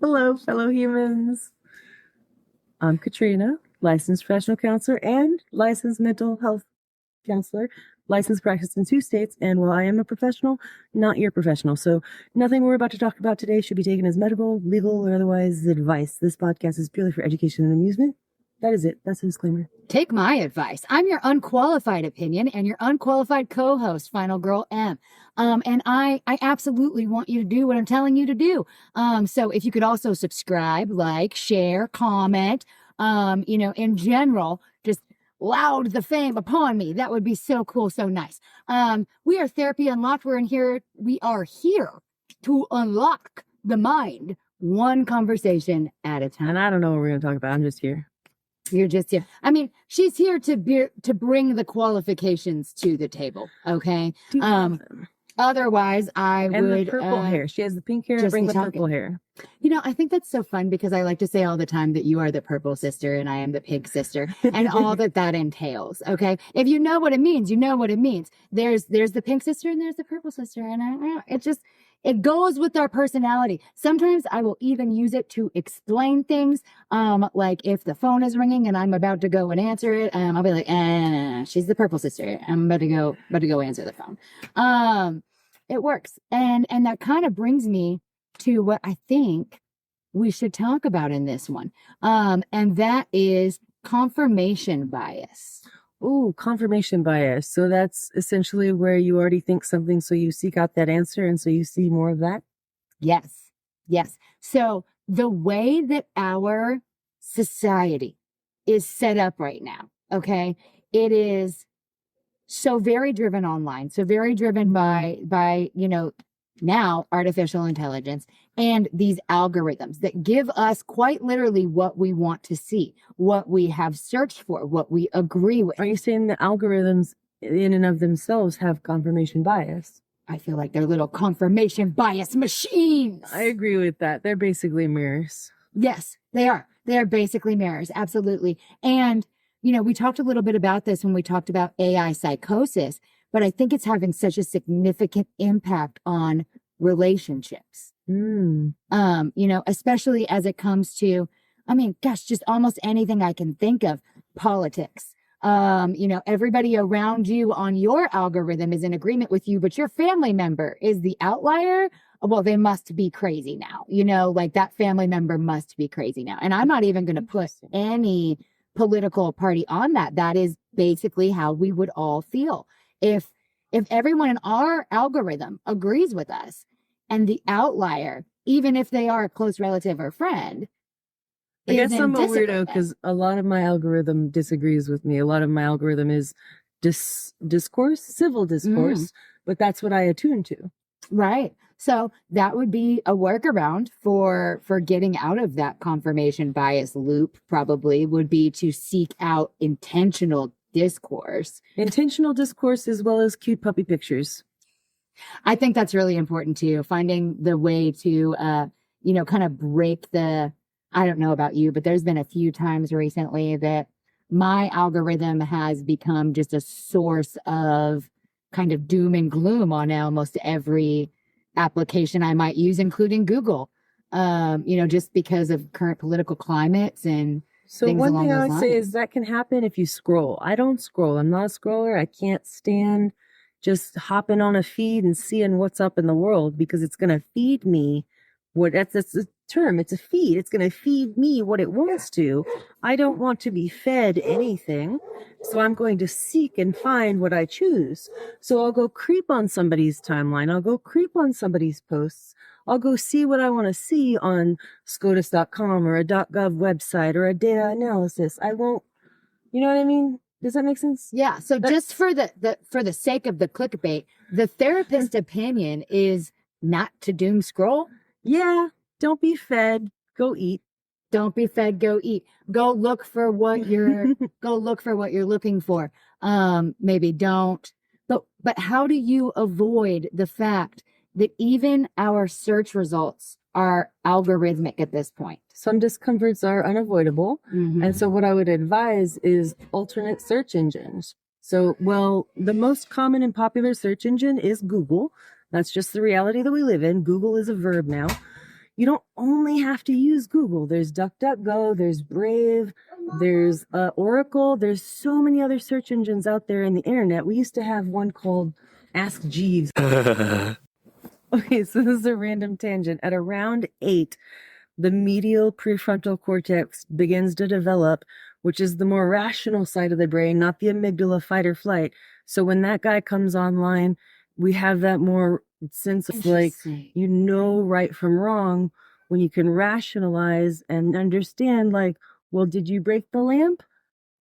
Hello, fellow humans. I'm Katrina, licensed professional counselor and licensed mental health counselor, licensed practice in 2 states. And while I am a professional, not your professional. So nothing we're about to talk about today should be taken as medical, legal, or otherwise advice. This podcast is purely for education and amusement. That is it. That's a disclaimer. Take my advice. I'm your unqualified opinion and your unqualified co-host, Final Girl M. And I absolutely want you to do what I'm telling you to do. So if you could also subscribe, like, share, comment, in general, just loud the fame upon me. That would be so cool, so nice. We are Therapy Unlocked. We are here to unlock the mind, one conversation at a time. And I don't know what we're going to talk about. I'm just here. You're just here. I mean, she's here to bring the qualifications to the table. Okay. Otherwise, I and would. The purple hair. She has the pink hair. Bring the purple hair. I think that's so fun because I like to say all the time that you are the purple sister and I am the pink sister, and all that entails. Okay. If you know what it means, you know what it means. There's the pink sister and there's the purple sister, and it goes with our personality. Sometimes I will even use it to explain things. Like if the phone is ringing and I'm about to go and answer it, I'll be like, she's the purple sister. I'm about to go answer the phone. It works. And that kind of brings me to what I think we should talk about in this one. And that is confirmation bias. Ooh, confirmation bias. So that's essentially where you already think something, so you seek out that answer, and so you see more of that? Yes. So the way that our society is set up right now, okay, it is so very driven online, so very driven by now artificial intelligence and these algorithms that give us quite literally what we want to see, what we have searched for, what we agree with. Are you saying the algorithms in and of themselves have confirmation bias? I feel like they're little confirmation bias machines. I agree with that. They're basically mirrors. Yes, they are. They are basically mirrors. Absolutely. And, we talked a little bit about this when we talked about AI psychosis, but I think it's having such a significant impact on relationships. Especially as it comes to, just almost anything I can think of. Politics. Everybody around you on your algorithm is in agreement with you, but your family member is the outlier. Well, they must be crazy now. That family member must be crazy now. And I'm not even going to put any political party on that. That is basically how we would all feel. If everyone in our algorithm agrees with us and the outlier, even if they are a close relative or friend, I guess I'm a weirdo because a lot of my algorithm disagrees with me. A lot of my algorithm is discourse, civil discourse, but that's what I attune to. Right. So that would be a workaround for getting out of that confirmation bias loop, probably would be to seek out intentional discourse. Intentional discourse as well as cute puppy pictures. I think that's really important too. Finding the way to, kind of break I don't know about you, but there's been a few times recently that my algorithm has become just a source of kind of doom and gloom on almost every application I might use, including Google, just because of current political climates and so one thing I would say is that can happen if you scroll. I don't scroll. I'm not a scroller. I can't stand just hopping on a feed and seeing what's up in the world because it's going to feed me that's the term. It's a feed. It's going to feed me what it wants to. I don't want to be fed anything. So I'm going to seek and find what I choose. So I'll go creep on somebody's timeline. I'll go creep on somebody's posts. I'll go see what I want to see on SCOTUS.com or a .gov website or a data analysis. I won't, you know what I mean? Does that make sense? Yeah. So just for the sake of the clickbait, the therapist opinion is not to doom scroll. Yeah. Don't be fed. Go eat. Don't be fed. Go eat. Go look for what you're looking for. Maybe don't. But how do you avoid the fact that even our search results are algorithmic at this point? Some discomforts are unavoidable. Mm-hmm. And so what I would advise is alternate search engines. So, the most common and popular search engine is Google. That's just the reality that we live in. Google is a verb now. you don't only have to use Google. There's DuckDuckGo, there's Brave, there's Oracle. There's so many other search engines out there in the internet. We used to have one called Ask Jeeves. Okay, so this is a random tangent. At around 8, the medial prefrontal cortex begins to develop, which is the more rational side of the brain, not the amygdala fight or flight. So when that guy comes online, we have that more sense of like, you know, right from wrong, when you can rationalize and understand, like, well, did you break the lamp?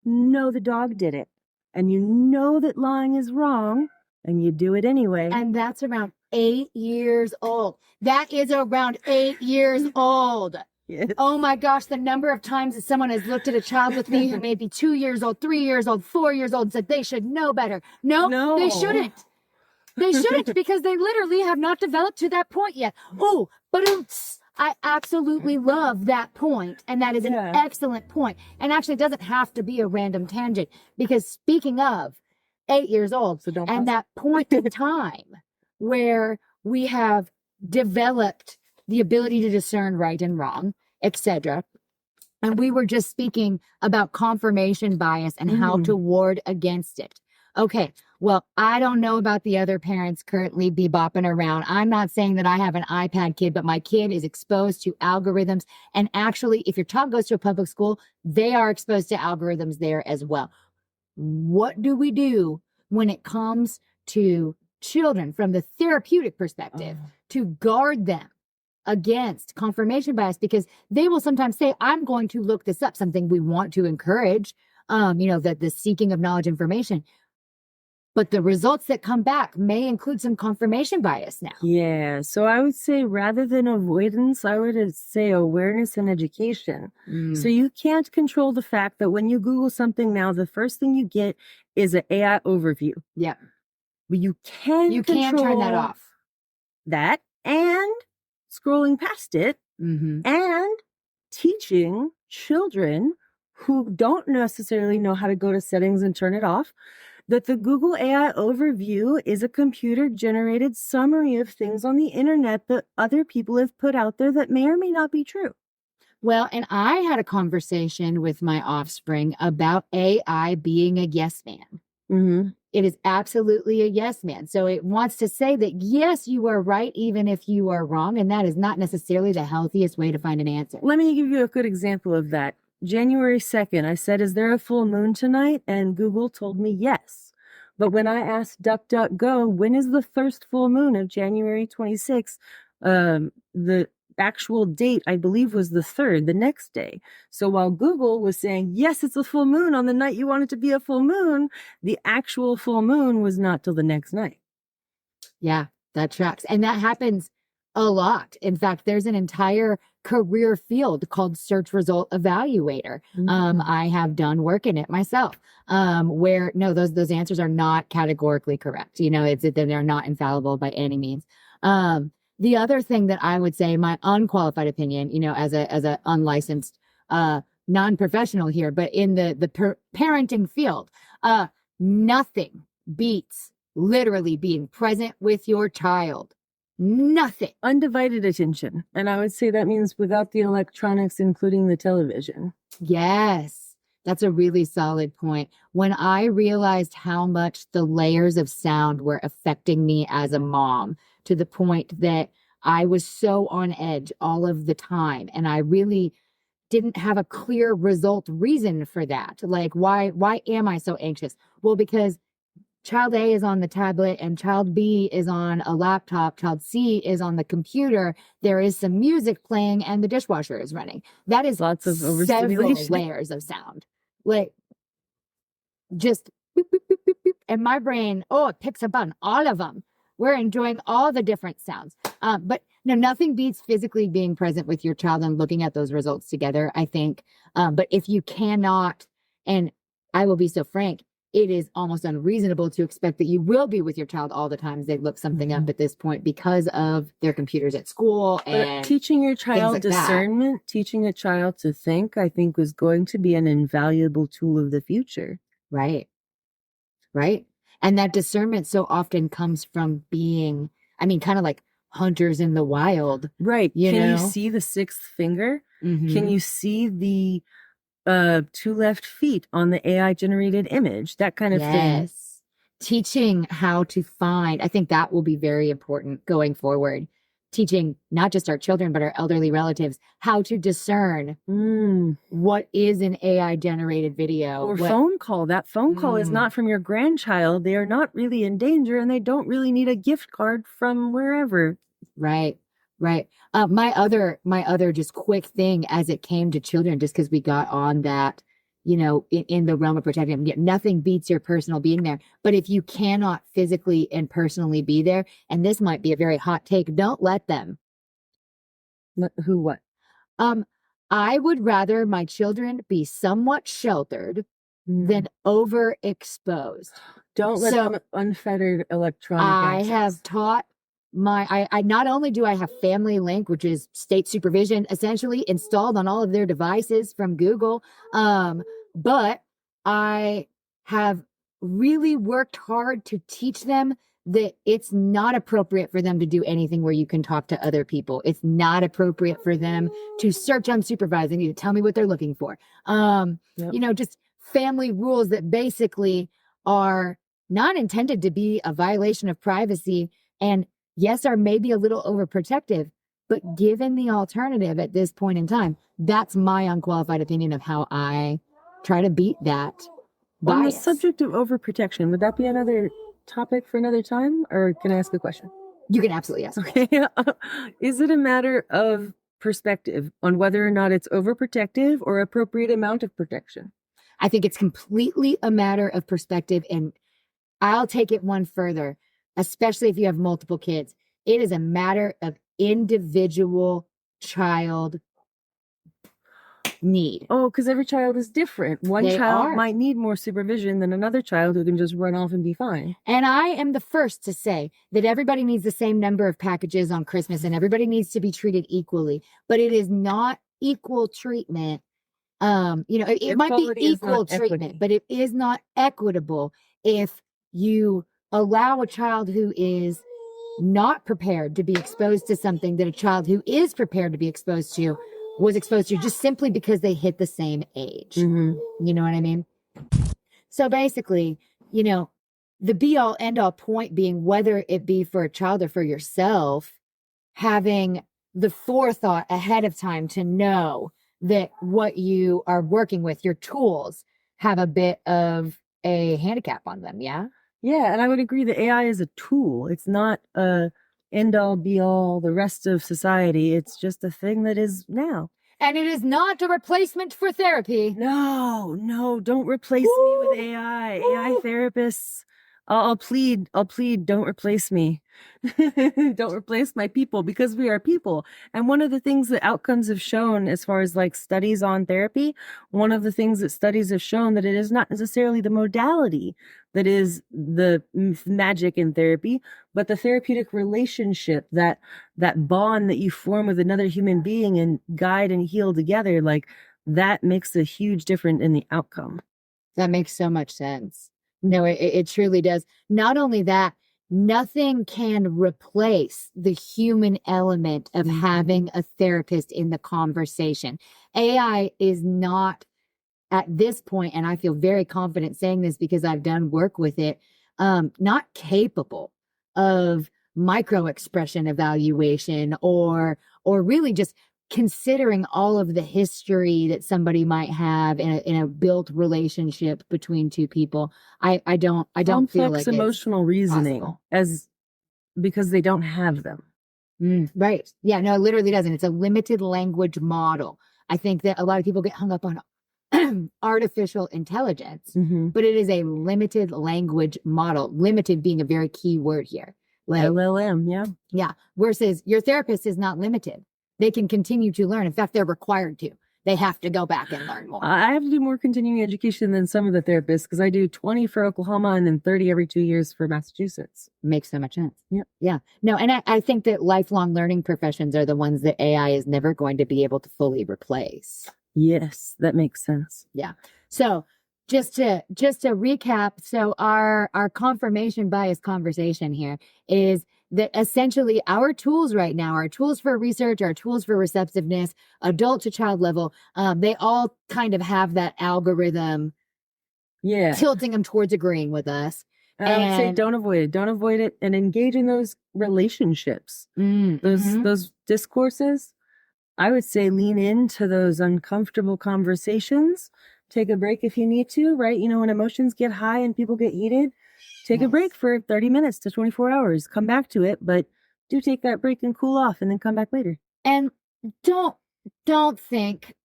No, the dog did it. And you know that lying is wrong, and you do it anyway. And that's around 8 years old. That is around 8 years old. Yes. Oh my gosh, the number of times that someone has looked at a child with me who may be 2 years old, 3 years old, 4 years old, and said they should know better. No, they shouldn't. They shouldn't, because they literally have not developed to that point yet. Oh, but I absolutely love that point, and that is an excellent point. And actually, it doesn't have to be a random tangent, because speaking of 8 years old, and that point in time where we have developed the ability to discern right and wrong, etc. And we were just speaking about confirmation bias and how to ward against it. Okay, well, I don't know about the other parents currently bebopping around. I'm not saying that I have an iPad kid, but my kid is exposed to algorithms. And actually, if your child goes to a public school, they are exposed to algorithms there as well. What do we do when it comes to children from the therapeutic perspective to guard them against confirmation bias? Because they will sometimes say, I'm going to look this up, something we want to encourage, that the seeking of knowledge information. But the results that come back may include some confirmation bias now. Yeah. So I would say, rather than avoidance, I would say awareness and education. So you can't control the fact that when you Google something now, the first thing you get is an AI overview. Yeah. But you can turn that off. That, and scrolling past it, and teaching children who don't necessarily know how to go to settings and turn it off, that the Google AI overview is a computer-generated summary of things on the internet that other people have put out there that may or may not be true. Well, and I had a conversation with my offspring about AI being a yes man. It is absolutely a yes man. So it wants to say that, yes, you are right, even if you are wrong. And that is not necessarily the healthiest way to find an answer. Let me give you a good example of that. January 2nd, I said, is there a full moon tonight? And Google told me yes. But when I asked DuckDuckGo, when is the first full moon of January 26th? The actual date, I believe, was the 3rd, the next day. So while Google was saying, yes, it's a full moon on the night you want it to be a full moon, the actual full moon was not till the next night. Yeah, that tracks. And that happens a lot. In fact, there's an entire career field called search result evaluator. I have done work in it myself, where those answers are not categorically correct. They're not infallible by any means. The other thing that I would say, my unqualified opinion, as a unlicensed non-professional here, but in the parenting field, nothing beats literally being present with your child. Nothing. Undivided attention. And I would say that means without the electronics, including the television. Yes, that's a really solid point. When I realized how much the layers of sound were affecting me as a mom, to the point that I was so on edge all of the time, and I really didn't have a clear result reason for that. Like, why am I so anxious? Well, because child A is on the tablet and child B is on a laptop. Child C is on the computer. There is some music playing and the dishwasher is running. That is lots of several layers of sound. Like, just boop, boop, boop, boop, boop. And my brain, it picks up on all of them. We're enjoying all the different sounds. But nothing beats physically being present with your child and looking at those results together, I think. But if you cannot, and I will be so frank, it is almost unreasonable to expect that you will be with your child all the time as they look something up at this point because of their computers at school. And but teaching your child discernment, teaching a child to think, I think was going to be an invaluable tool of the future. Right. And that discernment so often comes from being, kind of like hunters in the wild. Right. You Can you know? see the sixth finger? Mhm. Can you see the two left feet on the AI generated image? That kind of thing. Yes. Teaching how to find, I think that will be very important going forward. Teaching not just our children, but our elderly relatives how to discern what is an AI generated video. Or phone call. That phone call is not from your grandchild. They are not really in danger and they don't really need a gift card from wherever. Right. Right. My other just quick thing as it came to children, just because we got on that, you know, in the realm of protecting them, nothing beats your personal being there. But if you cannot physically and personally be there, and this might be a very hot take, don't let them. Who, what? I would rather my children be somewhat sheltered than overexposed. Don't let them unfettered electronic access. I have taught I not only do I have Family Link, which is state supervision essentially installed on all of their devices from Google, but I have really worked hard to teach them that it's not appropriate for them to do anything where you can talk to other people. It's not appropriate for them to search unsupervised. They need to tell me what they're looking for. You know, just family rules that basically are not intended to be a violation of privacy, and yes, are maybe a little overprotective, but given the alternative at this point in time, that's my unqualified opinion of how I try to beat that bias. On the subject of overprotection, would that be another topic for another time, or can I ask a question? You can absolutely ask. Okay. Is it a matter of perspective on whether or not it's overprotective or appropriate amount of protection? I think it's completely a matter of perspective, and I'll take it one further, especially if you have multiple kids. It is a matter of individual child need. Oh, because every child is different. One child might need more supervision than another child who can just run off and be fine. And I am the first to say that everybody needs the same number of packages on Christmas and everybody needs to be treated equally, but it is not equal treatment. You know, it might be equal treatment, but it is not equitable if you allow a child who is not prepared to be exposed to something that a child who is prepared to be exposed to was exposed to just simply because they hit the same age. You know what I mean? So basically, you know, the be all end all point being, whether it be for a child or for yourself, having the forethought ahead of time to know that what you are working with, your tools, have a bit of a handicap on them. Yeah. Yeah. And I would agree that AI is a tool. It's not a end all be all the rest of society. It's just a thing that is now. And it is not a replacement for therapy. No, don't replace me with AI. AI therapists. I'll plead, don't replace me. Don't replace my people, because we are people. And one of the things that outcomes have shown, as far as like studies on therapy, one of the things that studies have shown, that it is not necessarily the modality that is the magic in therapy, but the therapeutic relationship, that bond that you form with another human being and guide and heal together. Like, that makes a huge difference in the outcome. That makes so much sense. No, it truly does. Not only that, nothing can replace the human element of having a therapist in the conversation. AI is not, at this point, and I feel very confident saying this because I've done work with it, not capable of micro expression evaluation or really just considering all of the history that somebody might have in a built relationship between two people. I don't feel like emotional reasoning possible. Because they don't have them. Right. Yeah, no, it literally doesn't. It's a limited language model. I think that a lot of people get hung up on artificial intelligence, but it is a limited language model. Limited being a very key word here. Like, LLM, yeah. Yeah. Versus your therapist is not limited. They can continue to learn. In fact, they're required to. They have to go back and learn more. I have to do more continuing education than some of the therapists, because I do 20 for Oklahoma and then 30 every 2 years for Massachusetts. Makes so much sense. Yeah. Yeah. No, and I think that lifelong learning professions are the ones that AI is never going to be able to fully replace. Yes, that makes sense. Yeah. So just to recap, so our confirmation bias conversation here is that essentially our tools right now, our tools for research, our tools for receptiveness, adult to child level, they all kind of have that algorithm tilting them towards agreeing with us. I would say don't avoid it and engage in those relationships, those discourses. I would say lean into those uncomfortable conversations. Take a break if you need to, right? You know, when emotions get high and people get heated, take a break for 30 minutes to 24 hours. Come back to it, but do take that break and cool off and then come back later. And don't think,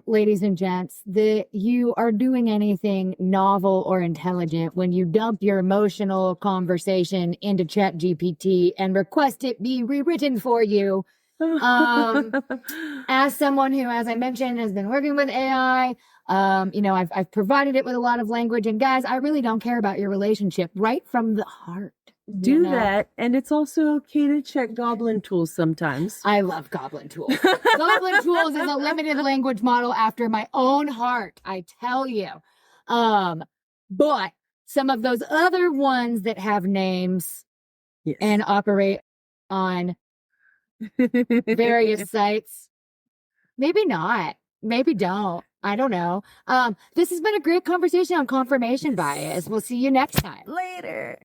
ladies and gents, that you are doing anything novel or intelligent when you dump your emotional conversation into ChatGPT and request it be rewritten for you. As someone who, as I mentioned, has been working with AI, you know, I've provided it with a lot of language, and guys, I really don't care about your relationship right from the heart. Do that, and it's also okay to check Goblin Tools sometimes. I love Goblin Tools. Goblin Tools is a limited language model after my own heart, I tell you. But some of those other ones that have names and operate on various sites, maybe not, maybe don't. I don't know. This has been a great conversation on confirmation bias. We'll see you next time. Later.